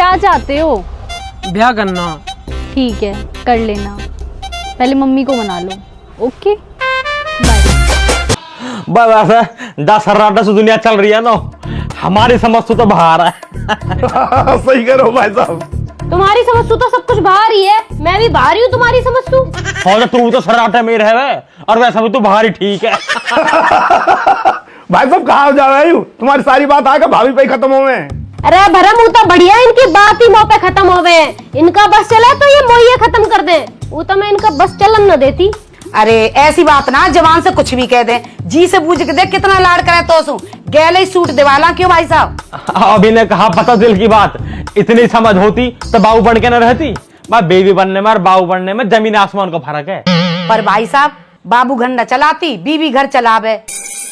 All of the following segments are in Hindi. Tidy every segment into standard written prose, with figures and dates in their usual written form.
क्या चाहते हो? ब्याह करना। ठीक है, कर लेना, पहले मम्मी को मना लो। Okay bye. बस 10 से दुनिया चल रही है ना, हमारी समझ तो बाहर है। सही करो भाई साहब। तुम्हारी समझ तो सब कुछ बाहर ही है, मैं भी बाहर ही हूँ तुम्हारी समझ तू। और तू तो सराटे में रह और वैसा भी तू बाहर ही ठीक है। भाई साहब कहाँ जा रहे हो? तुम्हारी सारी बात आगे भाभी पे खत्म हो गए। अरे भरम वो तो बढ़िया, इनकी बात ही मुंह पे खत्म हो गए। इनका बस चला तो ये मोहिए खत्म कर दे, वो तो मैं इनका बस चलन न देती। अरे ऐसी बात ना, जवान से कुछ भी कह दे, जी से पूछ के देख कितना लाड करे तो सू गैले सूट दिवाला क्यों भाई साहब? अभी ने कहा पता दिल की बात, इतनी समझ होती तो बाबू बन के न रहती। बेबी बनने में और बाबू बनने में जमीन आसमान का फर्क है। पर भाई साहब बाबू घर न चलाती, बीवी घर चलावे,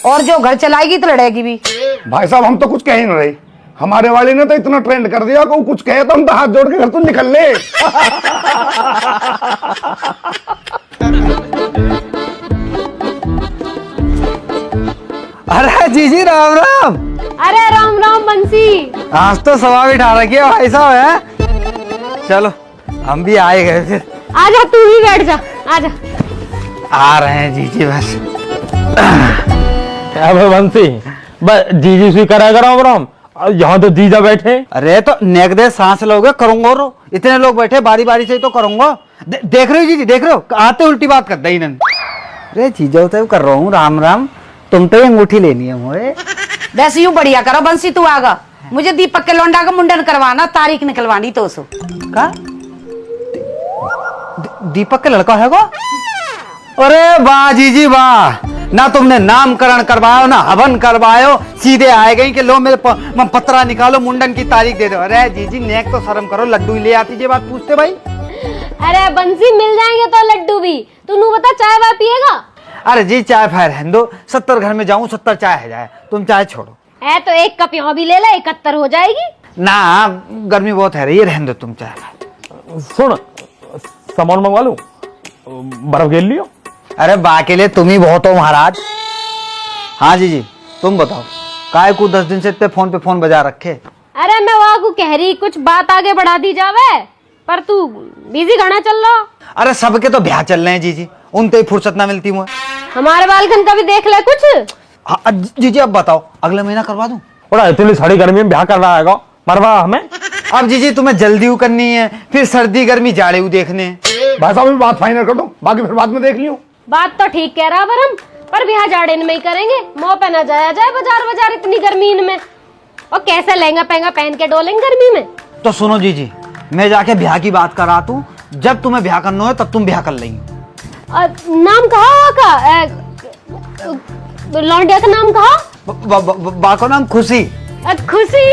और जो घर चलाएगी तो लड़ेगी भी। भाई साहब हम तो कुछ कह ही नहीं रहे, हमारे वाले ने तो इतना ट्रेंड कर दिया कि वो कुछ कहे तो हम तो हाथ जोड़ के घर तो निकल ले। अरे जीजी राम राम। अरे राम राम बंसी। आज तो सवा भी ठा रखी है भाई साहब है। चलो हम भी आए गए फिर। आजा तू ही बैठ जा, आजा। आ रहे हैं जीजी बस। बंसी जीजी सी करा राम राम, यहाँ तो जीजा बैठे। अरे तो नेक दे सांस लोगे करूंगा, रो इतने लोग बैठे बारी बारी से तो करूंगा। देख रहे हो जीजी, देख रहे हो आते उल्टी बात कर दी इन्होंने। अरे जीजा तो कर रहा हूँ राम राम, तुम तो ये अंगूठी लेनी है मुझे। वैसे यूं बढ़िया करो बंसी, तू आगा मुझे दीपक के लौंडा का मुंडन करवाना, तारीख निकलवानी तो सो का दीपक के लड़का है वो? अरे वाह जीजी वाह, ना तुमने नामकरण करवायो ना हवन करवायो, सीधे आए गई कि लो मेरे पत्रा निकालो मुंडन की तारीख दे दो। अरे जीजी नेक तो शर्म करो, लड्डू ही ले आती ये बात पूछते भाई। अरे बंसी मिल जाएंगे तो लड्डू भी, तू बता चाय वाय पिएगा? अरे जी चाय फायर रहने दो, 70 घर में जाऊं 70 चाय है जाए, तुम चाय छोड़ो। है तो एक कप यहाँ भी ले ले, 71 हो जाएगी ना, गर्मी बहुत है रही, रहने दो तुम चाय। सुन सामान मंगवा लूं, बर्फ घेर लियो। अरे बा के लिए तुम ही बहुत हो महाराज। हाँ जीजी तुम बताओ, काय को 10 दिन से इतने फोन पे फोन बजा रखे। अरे मैं वहाँ को कह रही कुछ बात आगे बढ़ा दी जावे, पर तू बिजी घना चल रहा। अरे सबके तो ब्याह चल रहे हैं जीजी, उनते ही फुर्सत ना मिलती मुझे। हमारे बालकन का भी देख ले कुछ। हाँ जीजी अब बताओ, अगले महीना करवा दूं? बड़ा इतनी सारी गर्मी में ब्याह कर रहा है मरवा हमें। अब जीजी तुम्हें जल्दी करनी है, फिर सर्दी गर्मी जाड़े देखने। भाई साहब बात फाइनल कर दो, बाकी फिर बाद में देख लियो। बात तो ठीक कह रहा भरम, पर ब्याह जाड़े में ही करेंगे, मुंह पे ना जाया जाए बाजार इतनी गर्मी में, और कैसे लहंगा पहंगा पहन के डोलेंगे गर्मी में। तो सुनो जीजी, मैं जाके ब्याह की बात करा तू, जब तुम्हें ब्याह करना हो तब तुम ब्याह कर लेंगे। नाम कहा का? लौंडिया का नाम कहा? बा का नाम खुशी। खुशी।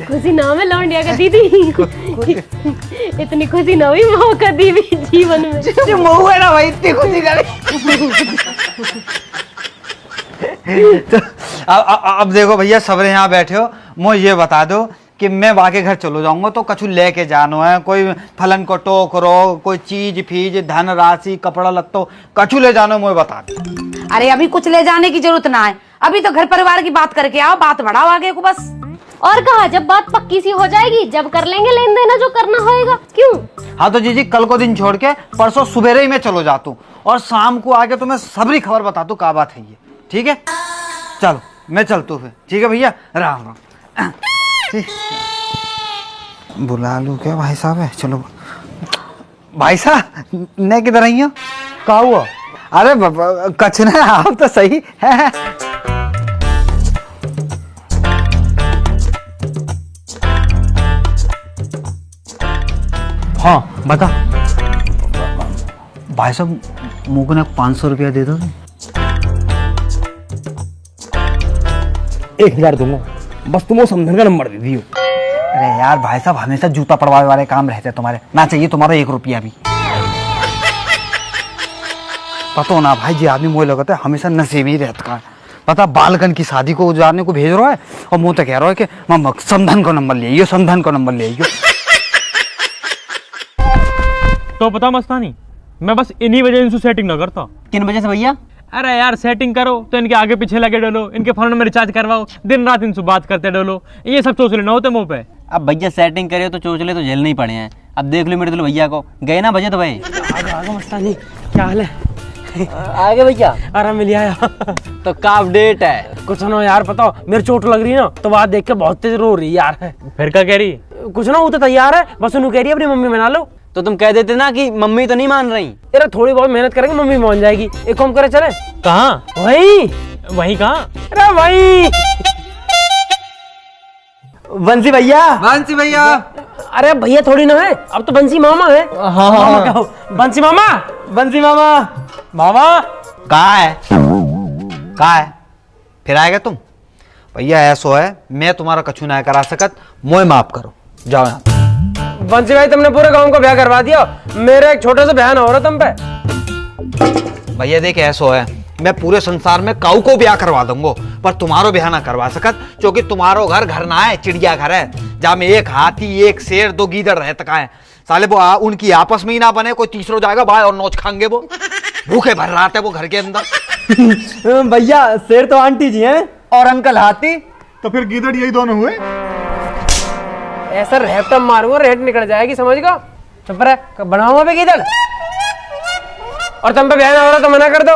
खुशी नाम है लौंडिया का दीदी। इतनी खुशी ना हुई मौका दी भी जीवन में। जो है ना भाई, इतनी खुशी तो अब देखो भैया सबरे यहाँ बैठे हो, मुझे ये बता दो कि मैं वाके घर चलो जाऊंगा तो कछु लेके जानो है, कोई फलन को टोकरो, कोई चीज फीज धन राशि कपड़ा लत्तो कछु ले जानो, मुझे बता दो। अरे अभी कुछ ले जाने की जरूरत ना है, अभी तो घर परिवार की बात करके आओ, बात बढ़ाओ आगे को बस। और कहा जब बात पक्की सी हो जाएगी जब कर लेंगे लेन देना जो करना होएगा। क्यों? हाँ तो जीजी कल को दिन छोड़ के परसों सुबह ही मैं चलो जाता हूँ, और शाम को आके तुम्हें सबरी खबर बता दू क्या बात है ये, ठीक है? चलो मैं चलता हूँ फिर, ठीक है भैया, राम राम। बुला लूं क्या भाई साहब है? चलो भाई साहब ने किधर आई हो? क्या हुआ? अरे कछ ना, आप तो सही है। हाँ बता। भाई साहब मुझको ना 500 रुपया दे दो। 1000 दूंगा, बस तुम वो समझन का नंबर दे दियो। अरे यार भाई साहब हमेशा जूता पड़वाने वाले काम रहते हैं तुम्हारे, ना चाहिए तुम्हारा 1 रुपया भी। पता ना भाई जी, आदमी मुझे लगता है हमेशा नशे में ही रहता है। पता बालकन की शादी को जाने को भेज रहा है और मुंह तो कह रहा है कि संधन का नंबर ले आइयो, संधन का नंबर ले आइयो। तो पता मस्तानी, मैं बस इन्हीं वजह से सेटिंग ना करता। किन वजह से भैया? अरे यार सेटिंग करो तो इनके आगे पीछे लगे डोलो, इनके फोन में रिचार्ज करवाओ, दिन रात इनसे बात करते डोलो, ये सब चोचले ना होते मुंह पे। अब भैया सेटिंग करे तो चोचले तो झेलने ही पड़े हैं। अब देख लो मेरे दिल भैया को, गए ना बजे तो भाई। आगे मस्तानी, क्या हाल है? आगे भैया आराम मिल आया। तो का अपडेट है? कुछ ना यार, बताओ मेरी चोट लग रही है ना, तो बात देख के बहुत तेज रो रही है यार। फिर क्या कह रही? कुछ ना, वो तो तैयार है, बस उन्हें कह रही है अपनी मम्मी मना लो। तो तुम कह देते ना कि मम्मी तो नहीं मान रही। यार थोड़ी बहुत मेहनत करेंगे, मम्मी मान जाएगी। एक काम करे चले। कहाँ? वही वही कहाँ? अरे वही बंसी भैया। बंसी भैया। अरे भैया थोड़ी ना है, अब तो बंसी मामा है। मामा क्या हो? बंसी मामा। बंसी मामा। मामा कहाँ है फिर आएगा तुम? भैया ऐसो है, मैं तुम्हारा कछु ना करा सकत, मोए माफ करो, जाओ यहाँ। बंसी भाई तुमने पूरे गांव को ब्याह करवा दिया, मेरे एक छोटे से बहन हो रहा तुम पे। भैया देख ऐसो है, मैं पूरे संसार में काऊ को ब्याह करवा दूंगा, पर तुम्हारो ब्याह ना करवा सकत, क्योंकि तुम्हारो घर ना है, चिड़िया घर है, जहाँ में एक हाथी, एक शेर, 2 गीदड़ रहते का है। साले वो उनकी आपस में ही ना बने, कोई तीसरो जाएगा भाई और नोच खाएंगे, वो भूखे भर रहा वो घर के अंदर। भैया शेर तो आंटी जी हैं और अंकल हाथी। तो फिर गीदड़ यही दोनों हुए। ऐसा रेपटम मारूंगा, रेट निकल जाएगी, समझ गो। चुप रहे, बनाऊंगा पे किधर। और तुम पे बहन हो रहा तो मना कर दो,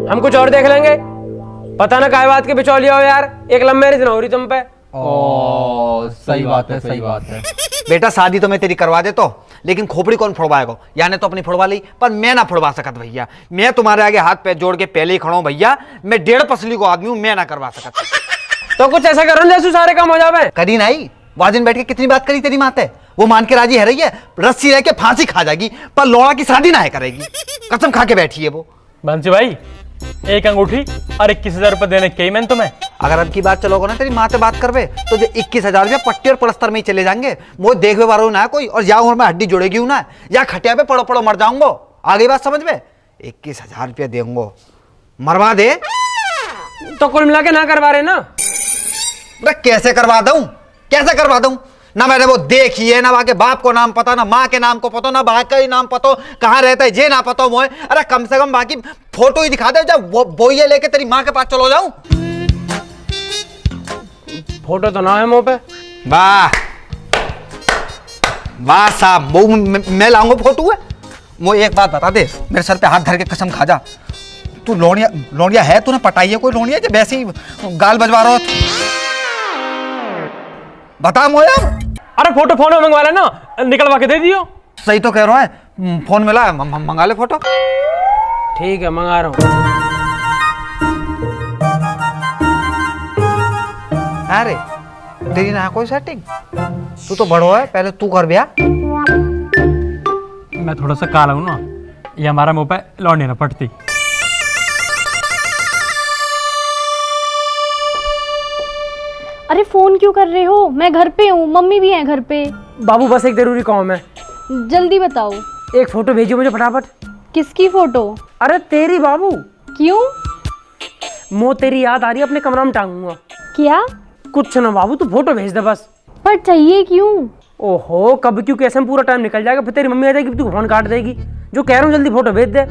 हम कुछ और देख लेंगे। पता ना काय बात के बिचौलिया हो यार, एक लव मैरिज ना हो रही तुम पे। सही बात है, सही बात है। बेटा शादी तो मैं तेरी करवा देता हूँ, लेकिन खोपड़ी कौन फोड़वाएगा? यानी तो अपनी फोड़वा ली, पर मैं ना फोड़वा सकत भैया। मैं तुम्हारे आगे हाथ पैर जोड़ के पहले ही खड़ा हूँ भैया, मैं 1.5 पसली को आदमी हूँ, मैं ना करवा सकत। तो कुछ ऐसा करो जैसे सारे काम हो जावे। करी नहीं, वाजिन बैठ के कितनी बात करी तेरी माते, वो मान के राजी है रही है, रस्सी रह के फांसी खा जाएगी, पर लौड़ा की शादी ना है करेगी, कसम खा के बैठी है वो। बंसी भाई एक अंगूठी और 21,000 रुपए देने के मैंने तुम्हें। अगर अब की बात चलोगे ना तेरी माँ से बात करवे तो जो 21,000 रुपया पट्टी और पलस्तर में ही चले जाएंगे, वो देखवे वालों ना कोई, और या उम्र में हड्डी जुड़ेगी ना, या खटिया पे पड़ो पड़ो मर जाऊंगो। आगे बात समझ में? 21,000 रुपया देंगो, मरवा दे। तो कुल मिला के ना करवा रहे ना। कैसे करवा दूं, कैसे करवा दूं? ना मैंने वो देखी है, ना वहां के बाप को नाम पता, ना माँ के नाम को पता, ना भाई का ही नाम पता, कहाँ रहता है जे ना पता मोए। अरे कम से कम बाकी फोटो ही दिखा दे, जब वो ये लेके तेरी माँ के पास चलो जाऊं। फोटो तो ना है मुंह पे। वाह वाह साहब, वो मैं लाऊंगा फोटो है। वो एक बात बता दे, मेरे सर पे हाथ धर के कसम खा जा, तू लोनिया है, तूने पटाई है कोई लोनिया जब वैसे ही गाल बजवा रहा हो? बता मोया। अरे फोटो फोन में मंगवा लेना, निकलवा के दे दियो। सही तो कह रहा है, फोन मिला है, मंगा ले फोटो। ठीक है मंगा रहा हूँ। अरे तेरी ना कोई सेटिंग, तू तो बड़ो है, पहले तू कर ब्याह। मैं थोड़ा सा काला हूँ ना, ये हमारा मुंह पे लौंडी ना पड़ती। अरे फोन क्यों कर रहे हो? मैं घर पे हूँ, मम्मी भी है घर पे। बाबू बस एक जरूरी काम है। जल्दी बताओ। एक फोटो भेजियो मुझे फटाफट। किसकी फोटो? अरे तेरी बाबू। क्यों? मो तेरी याद आ रही है, अपने कमरा में टांगूंगा। क्या? कुछ ना बाबू, तू फोटो भेज दे बस। पर चाहिए क्यों? ओहो, कब क्यों कैसे में पूरा टाइम निकल जाएगा, फिर तेरी मम्मी आ जाएगी, तू फोन काट देगी। जो कह रहा हूँ जल्दी फोटो भेज दे।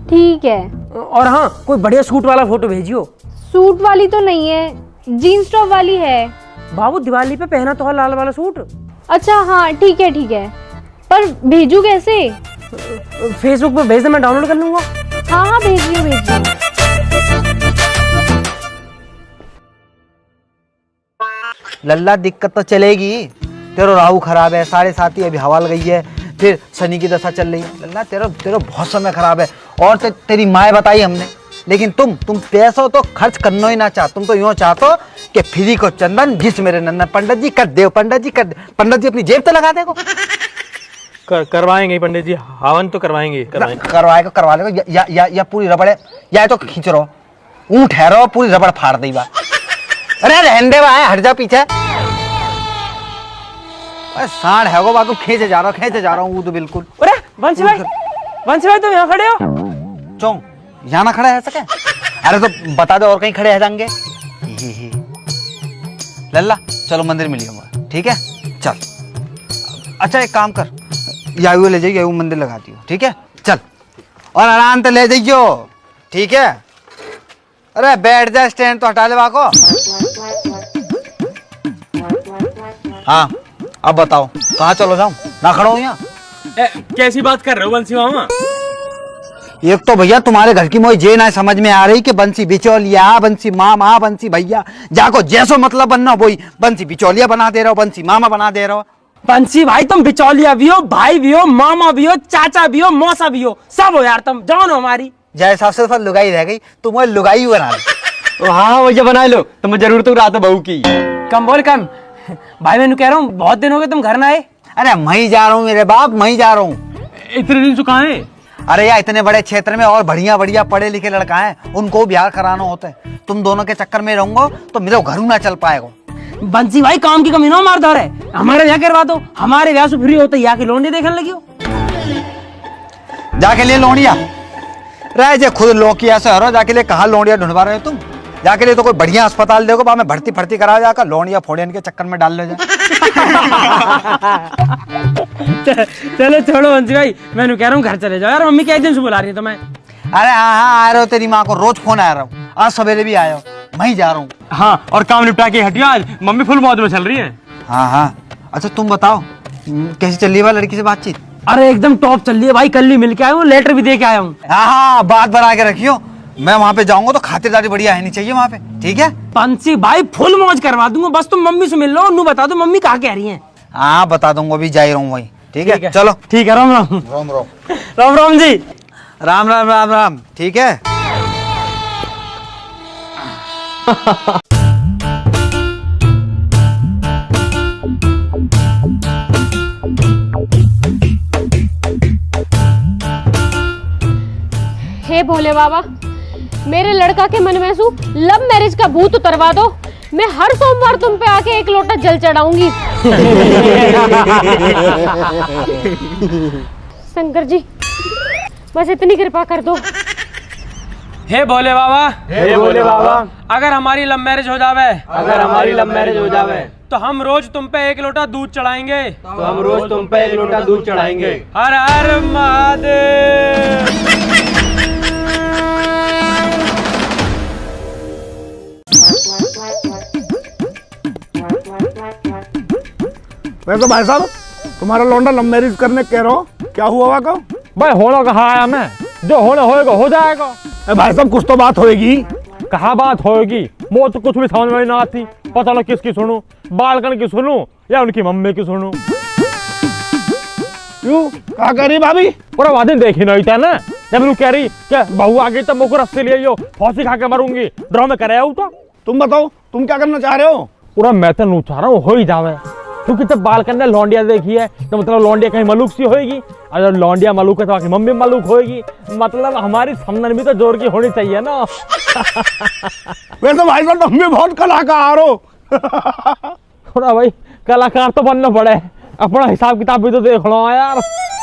ठीक है। और हाँ, कोई बढ़िया सूट वाला फोटो भेजियो। सूट वाली तो नहीं है, जीन्स टॉप वाली है। बाबू दिवाली पे पहना तो है लाल वाला सूट। अच्छा हाँ ठीक है, पर भेजू कैसे? फेसबुक पे भेज दे, मैं डाउनलोड कर लूंगा। हाँ भेजिए। लल्ला दिक्कत तो चलेगी, तेरा राहु खराब है, 7.5 अभी हवाल गई है, फिर शनि की दशा चल रही है। लल्ला तेरा बहुत समय खराब है, और तेरी माँ बताई हमने, लेकिन तुम पैसों तो खर्च करना ही ना चाह, तुम तो यूं चाहते कि फ्री को चंदन जिस मेरे नंदन। पंडित जी कर दे, पंडित जी अपनी जेब तो लगा देगो। करवाएंगे पंडित जी, हवन तो करवाएंगे। करवा लेगा, या पूरी रबड़ है, या तो खींच रहो, ऊँट ठहरो, पूरी रबड़ फाड़ दी बा। अरे रहने दे भाई, हट जा पीछे। अरे सांड है वो, बाकी खींचे जा रहा हूँ वो तो बिल्कुल। अरे वंश भाई तुम यहाँ खड़े हो? चौं यहाँ ना खड़ा है सके? अरे तो बता दो और कहीं खड़े है जाएंगे। लल्ला चलो मंदिर में लिया, ठीक है चल। अच्छा एक काम कर, यायू ले जाइए, यायू मंदिर लगा दियो, ठीक है चल, और आराम से ले जाइयो, ठीक है। अरे बैठ जा, स्टैंड तो हटा ले को। हाँ अब बताओ कहाँ चलो जाऊं, ना खड़ा हूं यहाँ। कैसी बात कर रहे हो बंसी मामा? एक तो भैया तुम्हारे घर की मोई जे ना समझ में आ रही कि बंसी बिचौलिया, बंसी मामा, बंसी भैया, जाको जैसो मतलब बनना वही बंसी बिचौलिया बना दे रहे हो, बंसी मामा बना दे रहे हो। बंसी भाई तुम बिचौलिया भी हो, भाई भी हो, मामा भी हो, चाचा भी हो, मौसा भी हो, सब हो यार तुम, जान हो हमारी। जय सबसे तो लुगाई रह गई, तुम वो लुगाई बना लो। हाँ भैया बना लो, तुम्हें जरूरत हो रहा था बहू की। कम बोल कम। भाई मैंने कह रहा हूँ बहुत दिन हो गए तुम घर ना आए। अरे मैं ही जा रहा हूँ मेरे बाप, मैं ही जा रहा हूँ। इतने दिन चुका है? अरे यार इतने बड़े क्षेत्र में और बढ़िया बढ़िया पढ़े लिखे लड़का है, उनको ब्याह कराना होता है। तुम दोनों के चक्कर में रहूंगा तो मेरे घर ना चल पाएगा। बंसी भाई काम की कमी ना मार दो रे, हमारे ब्याह करवा दो, हमारे ब्याह से फ्री होते यहाँ के लोंडे देखने लगी हो। जाके लिए लोनिया रह जे खुद लोकिया से हरो, जाके लिए कहाँ लोनिया ढूंढवा रहे हो तुम? जाके लिए तो कोई बढ़िया अस्पताल देखो, बा में भर्ती करा जाकर लोनिया फोड़ियन के चक्कर में डाल ले जा। चलो छोड़ो बंसी भाई, मैं कह रहा हूँ घर चले जाओ यार, मम्मी क्या दिन से बुला रही है तुम्हें। अरे हाँ आ रहे हो, तेरी माँ को रोज फोन आ रहा हूँ, आज सवेरे भी आया हो, मैं ही जा रहा हूँ। हाँ और काम निपटा के हटियो, आज मम्मी फुल मौज में चल रही है। हाँ अच्छा तुम बताओ कैसी चल रही है लड़की से बातचीत? अरे एकदम टॉप चल रही है भाई, कल ही मिल के आया हूँ, लेटर भी दे के आया हूँ। हाँ बात बना के रखियो, मैं वहाँ पे जाऊंगा तो खातिरदारी बढ़िया है नहीं चाहिए वहाँ पे, ठीक है? बंसी भाई फुल मौज करवा दूंगा, बस तुम मम्मी से मिल लो, नू बता दो मम्मी कहाँ कह रही है। हाँ बता दूंगा, अभी जा ही रहा हूँ वही, ठीक है? चलो ठीक है, राम राम। राम राम। राम राम जी। राम राम राम राम, ठीक है। हे भोले बाबा, मेरे लड़का के मन में सु लव मैरिज का भूत उतरवा दो। मैं हर सोमवार तुम पे आके एक लोटा जल चढ़ाऊंगी। शंकर जी बस इतनी कृपा कर दो। हे भोले बाबा, हे भोले बाबा, अगर हमारी लव मैरिज हो जावे, अगर हमारी लव मैरिज हो जावे तो हम रोज तुम पे एक लोटा दूध चढ़ाएंगे, तो हम रोज तुम पे एक लोटा दूध चढ़ाएंगे। हर हर महादेव। वैसे भाई साहब तुम्हारा लौंडा लव मैरिज करने कह रहा हो, क्या हुआ वहाँ का? भाई होना कहा आया मैं, जो होना होएगा हो जाएगा। भाई साहब कुछ तो बात होएगी। कहा बात होएगी, वो तो कुछ भी समझ में ना आती, पता ना किसकी सुनूं, बालकन की सुनूं या उनकी मम्मी की सुनूं। क्यों क्या कह रही भाभी? पूरा वादन देखी नहीं था ना, जब लोग कह रही क्या बहू आ गई तब मुझको रस्ते लिए हो, फांसी खा के मरूंगी, ड्रामे करे हो तो। तुम बताओ तुम क्या करना चाह रहे हो? पूरा मैं तो नहीं चाह रहा हूँ हो ही जावे, क्योंकि जब बालकन ने लौंडिया देखी है तो मतलब लौंडिया कहीं मलूक सी होगी, और जब लौंडिया मलूक है तो बाकी मम्मी मलूक होगी, मतलब हमारी समझन भी तो जोर की होनी चाहिए ना। वैसे भाई साहब तुम भी बहुत कलाकार हो। पूरा भाई कलाकार तो बनना पड़े, अपना हिसाब किताब भी तो देख लो यार।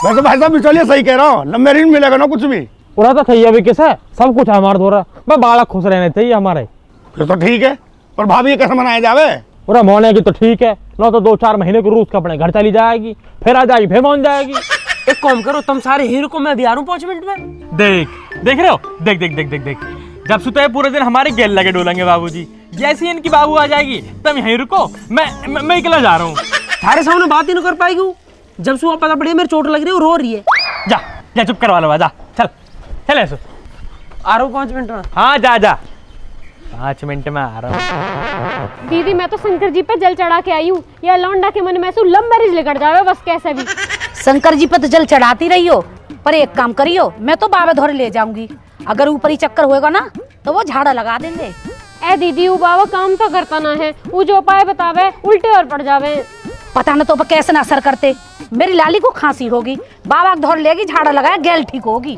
वैसे भाई साहब चलिए सही कह रहा हूँ, लव मैरिज मिलेगा ना कुछ भी? पूरा तो चाहिए अभी किसे, सब कुछ है हमारे द्वारा, बस बालक खुश रहने चाहिए हमारे। फिर तो ठीक है, पर भाभी कैसे मनाया जावे? पूरा मोने की तो ठीक है, ना तो 2-4 महीने को रूस का अपने घर चली जाएगी, फिर आ जाएगी, फिर मान जाएगी। एक काम करो, तुम सारे हीरो को मैं भी आ रहा हूँ 5 मिनट में। देख रहे हो, देख देख देख देख देख, जब सुते पूरे दिन हमारे गेल लगे डोलेंगे बाबूजी, जैसे इनकी बाबू आ जाएगी तब यहीं रुको, मैं अकेला जा रहा हूँ। थारे सामने बात ही नहीं कर पाएगी, जब सुबह पता पड़ी मेरी चोट लग रही है, रो रही है। जा चुप करवा लो, जा चल ऐसे आ रहा हूँ 5 मिनट में। हाँ जा 5 मिनट में आ रहा हूँ। दीदी मैं तो शंकर जी पे जल चढ़ा के आई हूँ, या लौंडा के मन में सु लव मैरिज लेकर जावे बस कैसे भी। शंकर जी पे तो जल चढ़ाती रही हो, पर एक काम करियो, मैं तो बाबा धोरे ले जाऊंगी, अगर ऊपर ही चक्कर होएगा ना तो वो झाड़ा लगा देंगे। ए दीदी वो बाबा काम तो करता ना है, वो जो उपाय बतावे उल्टे और पड़ जावे। पता न तो कैसे ना असर करते, मेरी लाली को खांसी होगी, बाबा धोर लेगी, झाड़ा लगाया गैल ठीक होगी।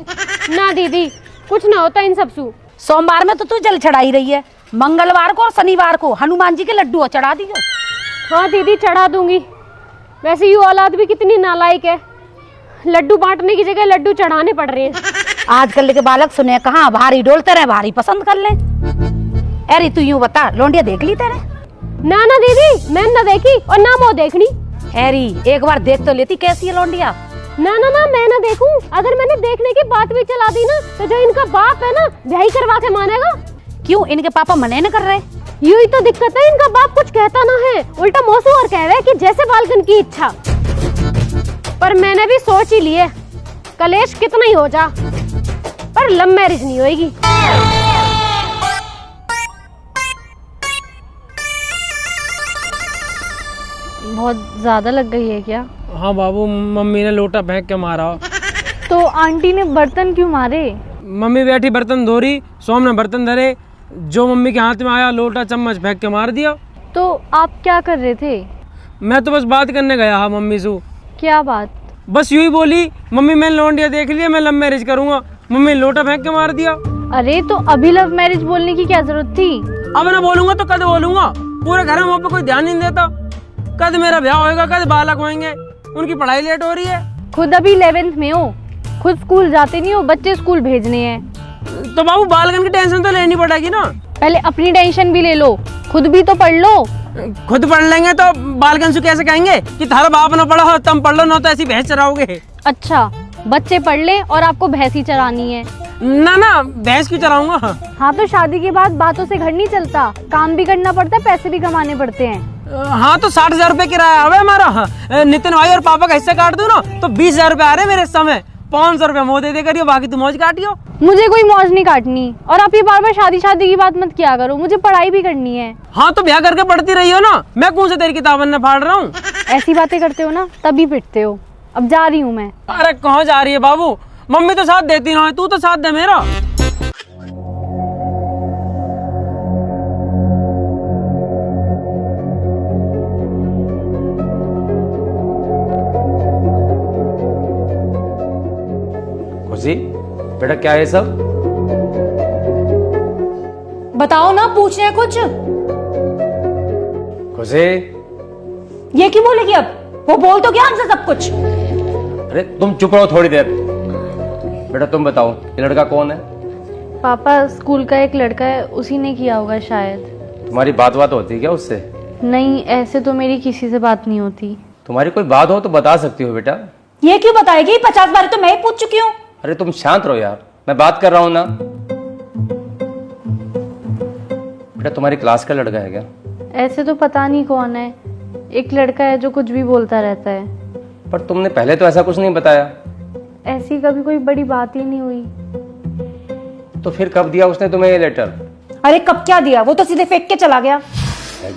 ना दीदी कुछ ना होता इन सब सु। सोमवार में तो तू जल चढ़ाई रही है, मंगलवार को और शनिवार को हनुमान जी के लड्डू चढ़ा दियो। हाँ दीदी चढ़ा दूंगी, वैसे ये औलाद भी कितनी नालायक है, लड्डू बांटने की जगह लड्डू चढ़ाने पड़ रहे हैं। आजकल के बालक सुने कहाँ भारी डोलते रहे, भारी पसंद कर ले। अरे तू यूं बता, लौंडिया देख ली तेरे? ना दीदी मैंने ना देखी और ना वो देखनी। अरे एक बार देख तो लेती कैसी है लौंडिया। ना ना ना, मैं ना देखूं। अगर मैंने देखने की बात भी चला दी ना, तो जो इनका बाप है ना, ब्याह करवा के मानेगा। क्यों इनके पापा मना न कर रहे? यू ही तो दिक्कत है, इनका बाप कुछ कहता ना है, उल्टा मौसू और कह रहा है कि जैसे बालकन की इच्छा। पर मैंने भी सोच ही लिए, कलेश कितना ही हो जा, पर लव मैरिज नहीं होएगी। बहुत ज्यादा लग गई है क्या? हाँ बाबू, मम्मी ने लोटा फेंक के मारा। तो आंटी ने बर्तन क्यों मारे? मम्मी बैठी बर्तन धो रही, सोम ने बर्तन धरे, जो मम्मी के हाथ में आया लोटा चम्मच फेंक के मार दिया। तो आप क्या कर रहे थे? मैं तो बस बात करने गया हाँ मम्मी से। क्या बात? बस यूं ही बोली, मम्मी मैंने लौंडिया देख लिया, मैं लव मैरिज करूंगा। मम्मी ने लोटा फेंक के मार दिया। अरे तो अभी लव मैरिज बोलने की क्या जरूरत थी? अब ना बोलूंगा तो कद बोलूंगा, पूरे घर में वहाँ पे कोई ध्यान नहीं देता। कद मेरा ब्याह होएगा, कद बालक होंगे, उनकी पढ़ाई लेट हो रही है। खुद अभी 11th में हो, खुद स्कूल जाते नहीं हो, बच्चे स्कूल भेजने हैं। तो बाबू बालकन की टेंशन तो लेनी पड़ेगी ना। पहले अपनी टेंशन भी ले लो, खुद भी तो पढ़ लो। खुद पढ़ लेंगे तो बालकन से कैसे कहेंगे कि थारा बाप ना पढ़ा हो तुम पढ़ लो, ना तो ऐसी भैंस चराओगे। अच्छा, बच्चे पढ़ ले और आपको भैंस ही चरानी है? ना ना, भैंस क्यों चराऊंगा। हाँ तो शादी के बाद बातों से घर नहीं चलता, काम भी करना पड़ता है, पैसे भी कमाने पड़ते हैं। हाँ तो 60,000 रुपए किराया आवे हमारा। नितिन भाई और पापा का हिस्सा काट दूं ना तो 20,000 रुपए आ रहे मेरे समय। 500 रुपए मोह दे करियो, बाकी तुम मौज काटियो। मुझे कोई मौज नहीं काटनी, और आप ये बार बार शादी शादी की बात मत किया करो, मुझे पढ़ाई भी करनी है। हाँ तो ब्याह करके पढ़ती रही हो ना, मैं कौन से तेरी किताबन ने फाड़ रहा हूँ। ऐसी बातें करते हो ना तभी पिटते हो। अब जा रही हूँ मैं। अरे कहाँ जा रही है बाबू, मम्मी तो साथ देती ना, तू तो साथ दे मेरा। खुशी बेटा, क्या है सब? बताओ ना, पूछ रहे हैं कुछ। खुशी, ये क्यों बोलेगी अब? वो बोल तो गया हमसे सब कुछ। अरे तुम चुप रहो थोड़ी देर। बेटा तुम बताओ, ये लड़का कौन है? पापा, स्कूल का एक लड़का है, उसी ने किया होगा शायद। तुम्हारी बात होती है क्या उससे? नहीं, ऐसे तो मेरी किसी से बात नहीं होती। तुम्हारी कोई बात हो तो बता सकती हो बेटा। ये क्यों बताएगी? 50 बार तो मैं ही पूछ चुकी हूँ। अरे तुम शांत रहो यार, मैं बात कर रहा हूं ना। बेटा तुम्हारी क्लास का लड़का है क्या? ऐसे तो पता नहीं कौन है, एक लड़का है जो कुछ भी बोलता रहता है। पर तुमने पहले तो ऐसा कुछ नहीं बताया। ऐसी कभी कोई बड़ी बात ही नहीं हुई। तो फिर कब दिया उसने तुम्हें ये लेटर? अरे कब क्या दिया, वो तो सीधे फेंक के चला गया।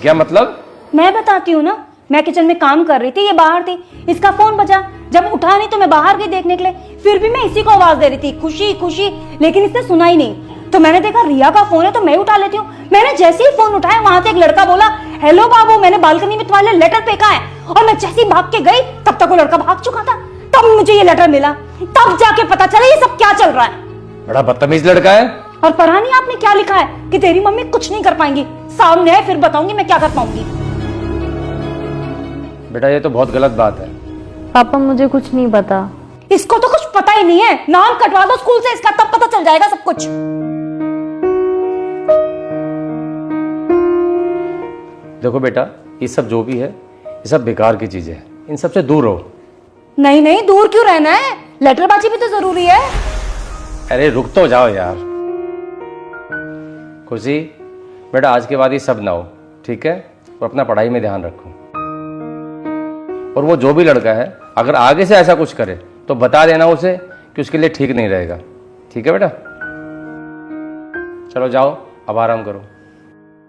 क्या मतलब? मैं बताती हूँ ना, मैं किचन में काम कर रही थी, ये बाहर थी, इसका फोन बजा, जब उठा नहीं तो मैं बाहर गई देखने के लिए, फिर भी मैं इसी को आवाज दे रही थी, खुशी खुशी, लेकिन इसने सुना ही नहीं। तो मैंने देखा रिया का फोन है तो मैं उठा लेती हूँ। मैंने जैसे ही फोन उठाया वहां से एक लड़का बोला, हेलो बाबू, मैंने बालकनी में तुम्हारे लिए लेटर फेंका है। और मैं जैसे ही भाग के गई तब तक वो लड़का भाग चुका था। तब मुझे ये लेटर मिला, तब जाके पता चला ये सब क्या चल रहा है। बड़ा बदतमीज लड़का है। और पढ़ा नहीं आपने क्या लिखा है कि तेरी मम्मी कुछ नहीं कर पाएंगी, सामने है फिर बताऊंगी मैं क्या कर पाऊंगी। बेटा ये तो बहुत गलत बात है। पापा मुझे कुछ नहीं पता। इसको तो कुछ पता ही नहीं है, नाम कटवा दो स्कूल से इसका, तब पता चल जाएगा सब कुछ। देखो बेटा, ये सब जो भी है ये सब बेकार की चीजें हैं, इन सब से दूर रहो। नहीं नहीं, दूर क्यों रहना है, लेटरबाजी भी तो जरूरी है। अरे रुक तो जाओ यार। खुशी बेटा, आज के बाद ये सब ना हो, ठीक है? और अपना पढ़ाई में ध्यान रखो। और वो जो भी लड़का है अगर आगे से ऐसा कुछ करे तो बता देना उसे कि उसके लिए ठीक नहीं रहेगा, ठीक है बेटा? चलो जाओ, अब आराम करो।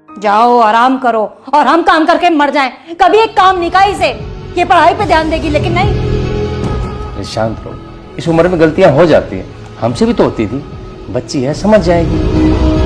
जाओ आराम करो और हम काम करके मर जाएं। कभी एक काम नहीं कहा इसे, ये पढ़ाई पे ध्यान देगी लेकिन नहीं। शांत रहो, इस उम्र में गलतियां हो जाती हैं, हमसे भी तो होती थी, बच्ची है समझ जाएगी।